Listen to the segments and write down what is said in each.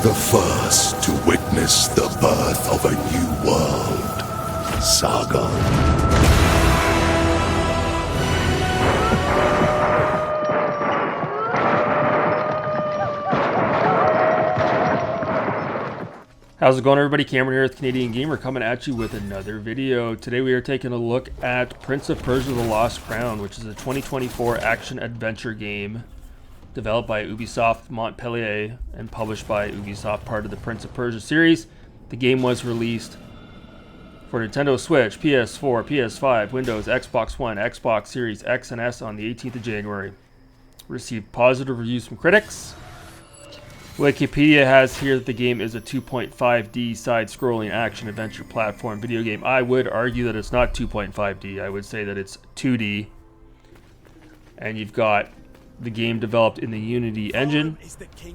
the first to witness the birth of a new world. Saga. How's it going, everybody? Cameron here with Canadian Gamer coming at you with another video. Today we are taking a look at Prince of Persia: The Lost Crown, which is a 2024 action-adventure game developed by Ubisoft Montpellier and published by Ubisoft, part of the Prince of Persia series. The game was released for Nintendo Switch, PS4, PS5, Windows, Xbox One, Xbox Series X and S on the 18th of January. Received positive reviews from critics. Wikipedia has here that the game is a 2.5D side-scrolling action-adventure platform video game. I would argue that it's not 2.5D. I would say that it's 2D. And you've got the game developed in the Unity engine.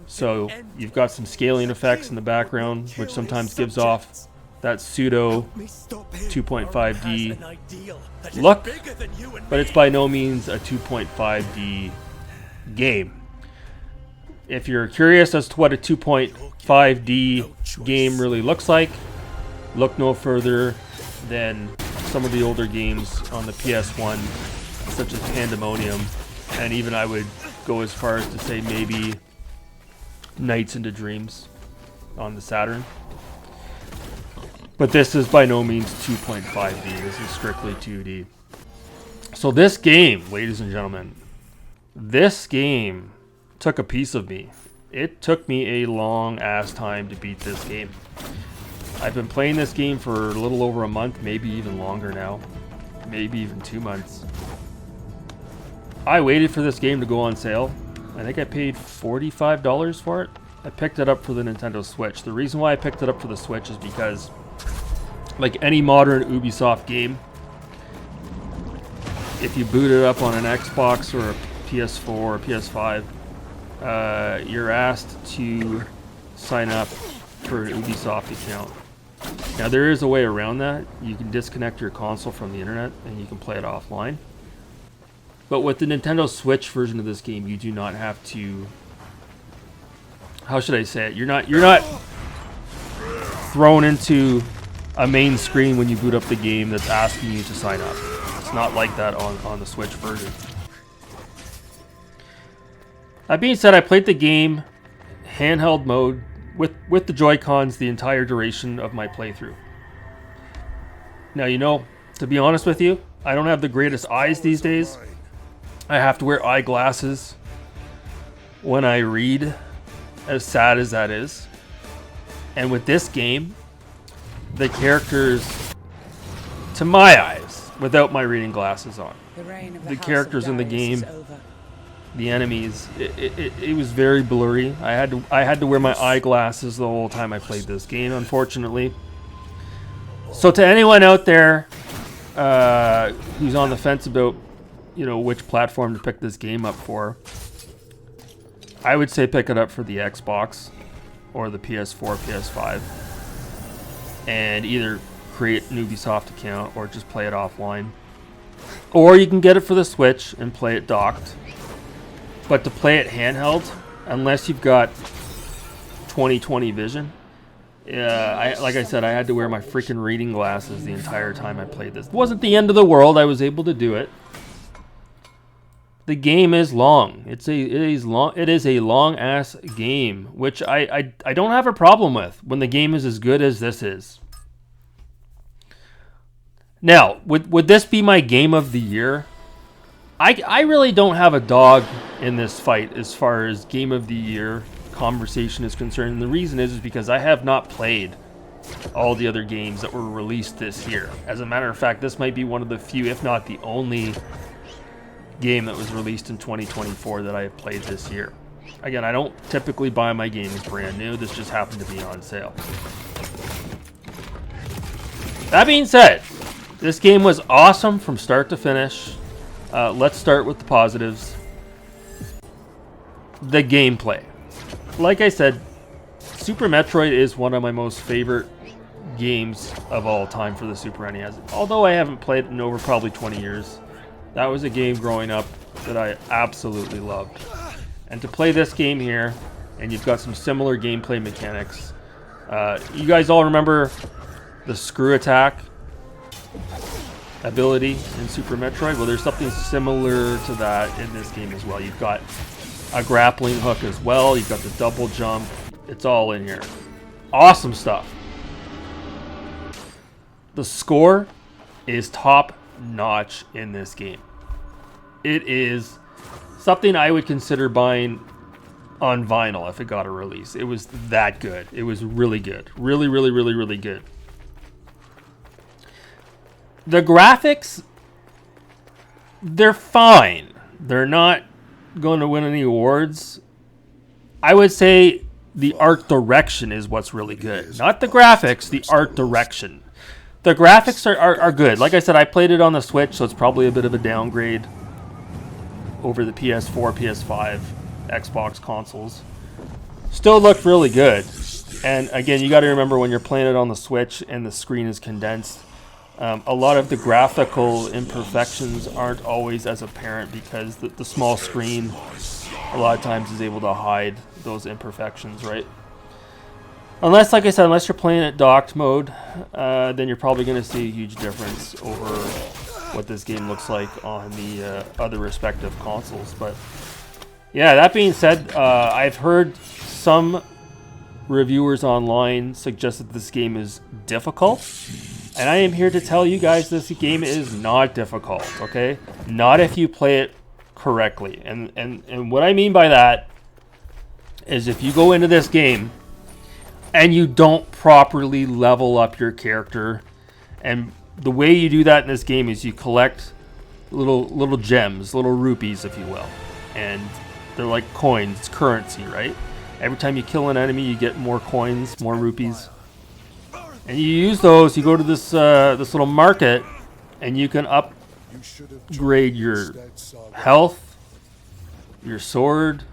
So you've got some scaling effects in the background, which sometimes gives off that pseudo 2.5D look. But it's by no means a 2.5D game. If you're curious as to what a 2.5D game really looks like, look no further than some of the older games on the PS1, such as Pandemonium, and even I would go as far as to say maybe Nights into Dreams on the Saturn. But this is by no means 2.5D, this is strictly 2D. So this game, ladies and gentlemen, this game took a piece of me. It took me a long ass time to beat this game. I've been playing this game for a little over a month, maybe even longer now, maybe even 2 months. I waited for this game to go on sale. I think I paid $45 for it. I picked it up for the Nintendo Switch. The reason why I picked it up for the Switch is because, like any modern Ubisoft game, if you boot it up on an Xbox or a PS4 or PS5, you're asked to sign up for an Ubisoft account. Now there is a way around that. You can disconnect your console from the internet and you can play it offline. But with the Nintendo Switch version of this game, you do not have to, how should I say it? You're not thrown into a main screen when you boot up the game that's asking you to sign up. It's not like that on the Switch version. That being said, I played the game handheld mode with the Joy-Cons the entire duration of my playthrough. Now, you know, to be honest with you, I don't have the greatest eyes these days. I have to wear eyeglasses when I read, as sad as that is. And with this game, the characters, to my eyes, without my reading glasses on, the characters in the game, the enemies, it was very blurry. I had to wear my eyeglasses the whole time I played this game, unfortunately. So to anyone out there who's on the fence about, you know, which platform to pick this game up for, I would say pick it up for the Xbox or the PS4, PS5, and either create an Ubisoft account or just play it offline. Or you can get it for the Switch and play it docked. But to play it handheld, unless you've got 20/20 vision, like I said, I had to wear my freaking reading glasses the entire time I played this. It wasn't the end of the world. I was able to do it. The game is long. It is a long ass game, which I don't have a problem with when the game is as good as this is. Now, would this be my game of the year? I really don't have a dog in this fight as far as game of the year conversation is concerned. And the reason is because I have not played all the other games that were released this year. As a matter of fact, this might be one of the few, if not the only, game that was released in 2024 that I have played this year. Again, I don't typically buy my games brand new. This just happened to be on sale. That being said, this game was awesome from start to finish. Let's start with the positives. The gameplay. Like I said, Super Metroid is one of my most favorite games of all time for the Super NES. Although I haven't played it in over probably 20 years. That was a game growing up that I absolutely loved. And to play this game here, and you've got some similar gameplay mechanics. You guys all remember the screw attack ability in Super Metroid? Well, there's something similar to that in this game as well. You've got a grappling hook as well. You've got the double jump. It's all in here. Awesome stuff. The score is top notch in this game. It is something I would consider buying on vinyl if it got a release. It was that good. It was really good. Really, really, really, really good. The graphics, they're fine. They're not going to win any awards. I would say the art direction is what's really good. Not the graphics, the art direction. The graphics are good. Like I said, I played it on the Switch, so it's probably a bit of a downgrade over the PS4, PS5, Xbox consoles. Still looked really good. And again, you got to remember when you're playing it on the Switch and the screen is condensed, a lot of the graphical imperfections aren't always as apparent because the small screen a lot of times is able to hide those imperfections, right? Unless, like I said, unless you're playing it docked mode, then you're probably going to see a huge difference over what this game looks like on the other respective consoles. But yeah, that being said, I've heard some reviewers online suggest that this game is difficult. And I am here to tell you guys this game is not difficult, okay? Not if you play it correctly. And what I mean by that is if you go into this game and you don't properly level up your character, and the way you do that in this game is you collect little gems, little rupees, if you will. And they're like coins, it's currency, right? Every time you kill an enemy, you get more coins, more rupees. And you use those, you go to this this little market, and you can upgrade your health, your sword,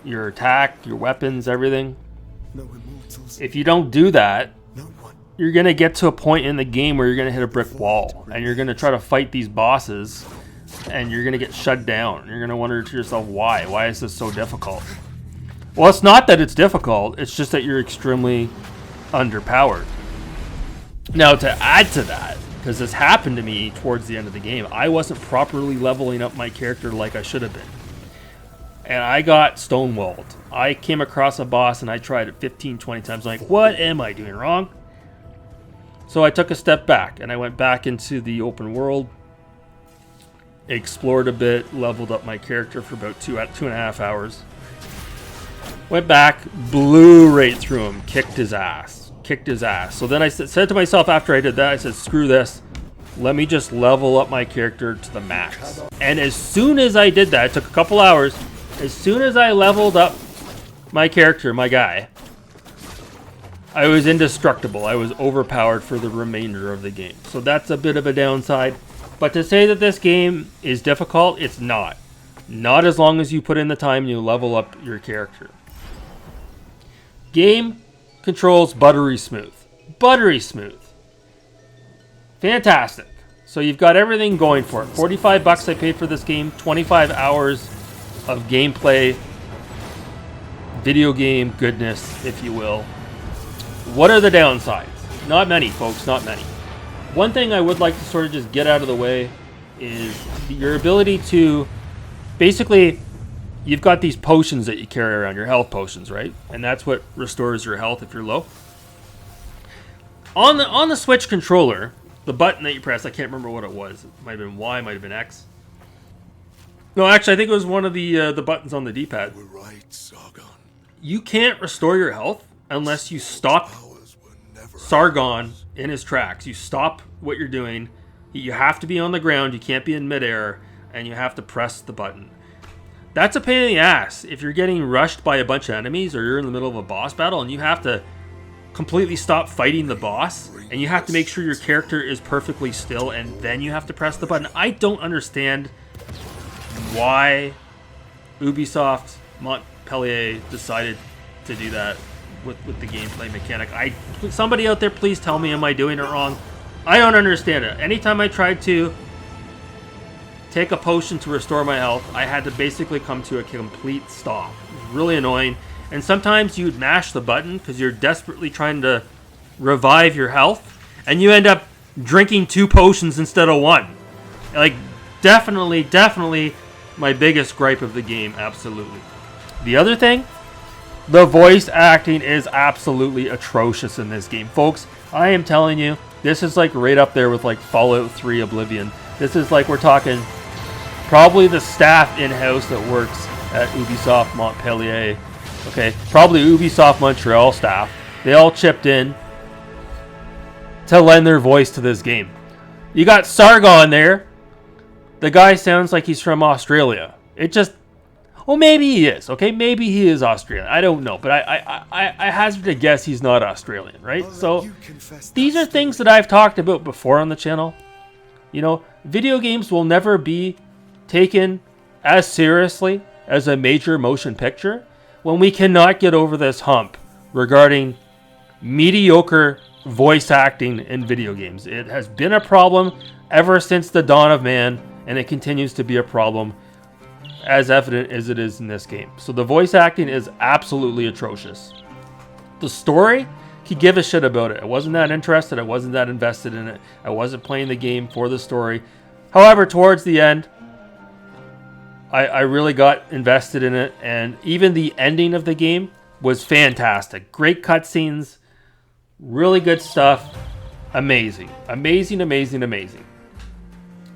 your attack, your weapons, everything. If you don't do that, you're going to get to a point in the game where you're going to hit a brick wall, and you're going to try to fight these bosses, and you're going to get shut down. You're going to wonder to yourself, why? Why is this so difficult? Well, it's not that it's difficult, it's just that you're extremely underpowered. Now, to add to that, because this happened to me towards the end of the game, I wasn't properly leveling up my character like I should have been. And I got stonewalled. I came across a boss and I tried it 15, 20 times. I'm like, what am I doing wrong? So I took a step back and I went back into the open world, explored a bit, leveled up my character for about 2.5 hours. Went back, blew right through him, kicked his ass. So then I said to myself after I did that, I said, screw this. Let me just level up my character to the max. And as soon as I did that, it took a couple hours. As soon as I leveled up my character, my guy, I was indestructible. I was overpowered for the remainder of the game. So that's a bit of a downside. But to say that this game is difficult, it's not. Not as long as you put in the time and you level up your character. Game controls buttery smooth. Buttery smooth. Fantastic. So you've got everything going for it. $45 I paid for this game. 25 hours of gameplay. Video game goodness, if you will. What are the downsides? Not many, folks. Not many. One thing I would like to sort of just get out of the way is your ability to... Basically, you've got these potions that you carry around, your health potions, right? And that's what restores your health if you're low. On the Switch controller, the button that you press, I can't remember what it was. It might have been Y, might have been X. No, actually, I think it was one of the buttons on the D-pad. You can't restore your health unless you stop Sargon in his tracks. You stop what you're doing. You have to be on the ground. You can't be in midair, and you have to press the button. That's a pain in the ass if you're getting rushed by a bunch of enemies or you're in the middle of a boss battle and you have to completely stop fighting the boss and you have to make sure your character is perfectly still and then you have to press the button. I don't understand why Ubisoft Montpellier decided to do that with the gameplay mechanic. Somebody out there, please tell me, am I doing it wrong? I don't understand it. Anytime I tried to take a potion to restore my health, I had to basically come to a complete stop. Really annoying. And sometimes you'd mash the button because you're desperately trying to revive your health, and you end up drinking 2 potions instead of 1. Like, definitely my biggest gripe of the game, absolutely. The other thing, the voice acting is absolutely atrocious in this game. Folks, I am telling you, this is like right up there with like Fallout 3 Oblivion. This is like, we're talking probably the staff in-house that works at Ubisoft Montpellier. Okay, probably Ubisoft Montreal staff. They all chipped in to lend their voice to this game. You got Sargon there. The guy sounds like he's from Australia. It just... Well, maybe he is, okay? Maybe he is Australian. I don't know, but I hazard to guess he's not Australian, right? So, these are things that I've talked about before on the channel. You know, video games will never be taken as seriously as a major motion picture when we cannot get over this hump regarding mediocre voice acting in video games. It has been a problem ever since the dawn of man, and it continues to be a problem, as evident as it is in this game. So the voice acting is absolutely atrocious. The story, could give a shit about it. I wasn't that interested. I wasn't that invested in it. I wasn't playing the game for the story. However, towards the end, I really got invested in it, and even the ending of the game was fantastic. Great cutscenes, really good stuff. Amazing.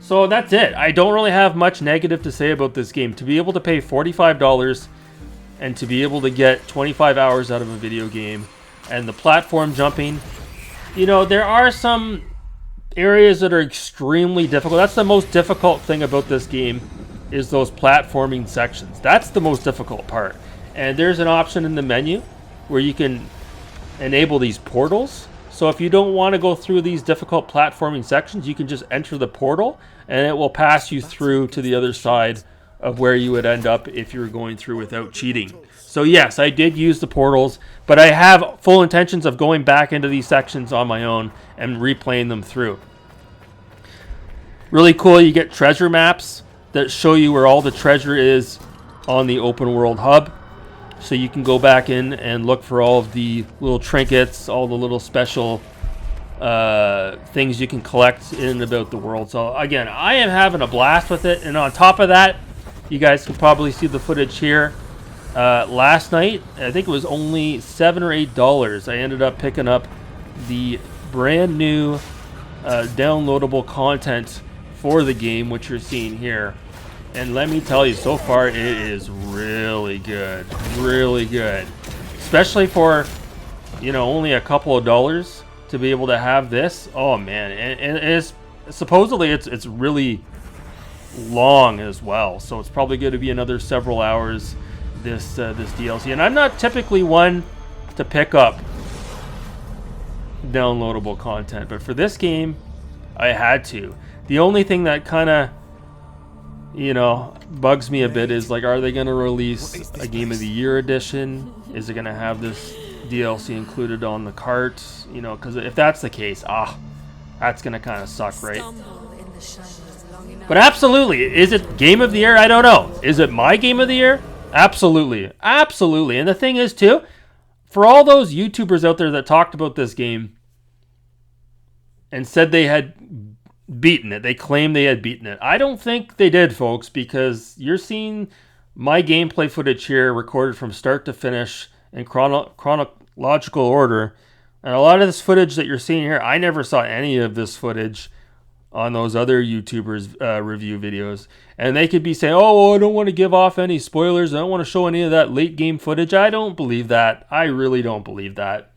So that's it. I don't really have much negative to say about this game. To be able to pay $45 and to be able to get 25 hours out of a video game, and the platform jumping, you know, there are some areas that are extremely difficult. That's the most difficult thing about this game, is those platforming sections. That's the most difficult part. And there's an option in the menu where you can enable these portals. So if you don't want to go through these difficult platforming sections, you can just enter the portal and it will pass you through to the other side of where you would end up if you were going through without cheating. So yes, I did use the portals, but I have full intentions of going back into these sections on my own and replaying them through. Really cool, you get treasure maps that show you where all the treasure is on the open world hub. So you can go back in and look for all of the little trinkets, all the little special things you can collect in and about the world. So again, I am having a blast with it. And on top of that, you guys can probably see the footage here. Last night, I think it was only $7 or $8. I ended up picking up the brand new downloadable content for the game, which you're seeing here. And let me tell you, so far it is really good. Really good. Especially for, you know, only a couple of dollars to be able to have this. Oh man, and it's supposedly it's really long as well. So it's probably going to be another several hours, this DLC. And I'm not typically one to pick up downloadable content, but for this game I had to. The only thing that kind of, you know, bugs me a bit is, like, are they going to release a Game of the Year edition? Is it going to have this DLC included on the cart? You know, because if that's the case, that's going to kind of suck, right? But absolutely, is it Game of the Year? I don't know. Is it my Game of the Year? Absolutely. Absolutely. And the thing is, too, for all those YouTubers out there that talked about this game and said they had beaten it, they claimed they had beaten it, I don't think they did, folks, because you're seeing my gameplay footage here recorded from start to finish in chronological order. And a lot of this footage that you're seeing here, I never saw any of this footage on those other YouTubers' review videos. And they could be saying, oh, I don't want to give off any spoilers, I don't want to show any of that late game footage. I don't believe that. I really don't believe that.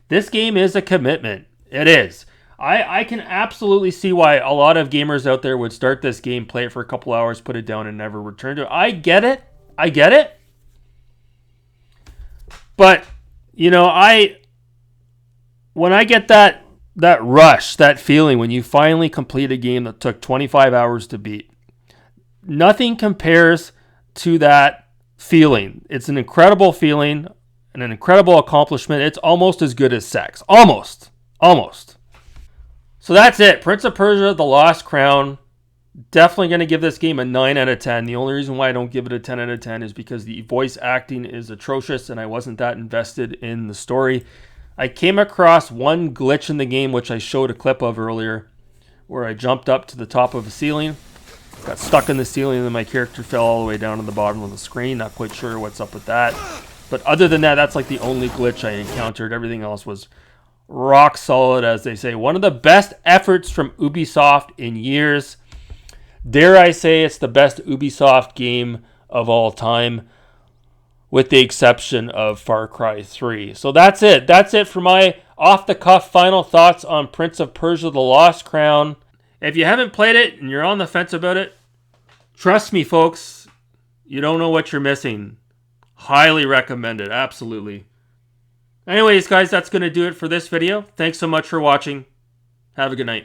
This game is a commitment. It is. I can absolutely see why a lot of gamers out there would start this game, play it for a couple hours, put it down, and never return to it. I get it. I get it. But, you know, when I get that rush, that feeling when you finally complete a game that took 25 hours to beat, nothing compares to that feeling. It's an incredible feeling and an incredible accomplishment. It's almost as good as sex. Almost. So that's it. Prince of Persia: The Lost Crown. Definitely going to give this game a 9 out of 10. The only reason why I don't give it a 10 out of 10 is because the voice acting is atrocious and I wasn't that invested in the story. I came across one glitch in the game, which I showed a clip of earlier, where I jumped up to the top of a ceiling, got stuck in the ceiling, and then my character fell all the way down to the bottom of the screen. Not quite sure what's up with that. But other than that, that's like the only glitch I encountered. Everything else was rock solid, as they say. One of the best efforts from Ubisoft in years. Dare I say it's the best Ubisoft game of all time, with the exception of Far Cry 3. So that's it. That's it for my off-the-cuff final thoughts on Prince of Persia: The Lost Crown. If you haven't played it and you're on the fence about it, trust me, folks, you don't know what you're missing. Highly recommend it. Absolutely. Anyways, guys, that's going to do it for this video. Thanks so much for watching. Have a good night.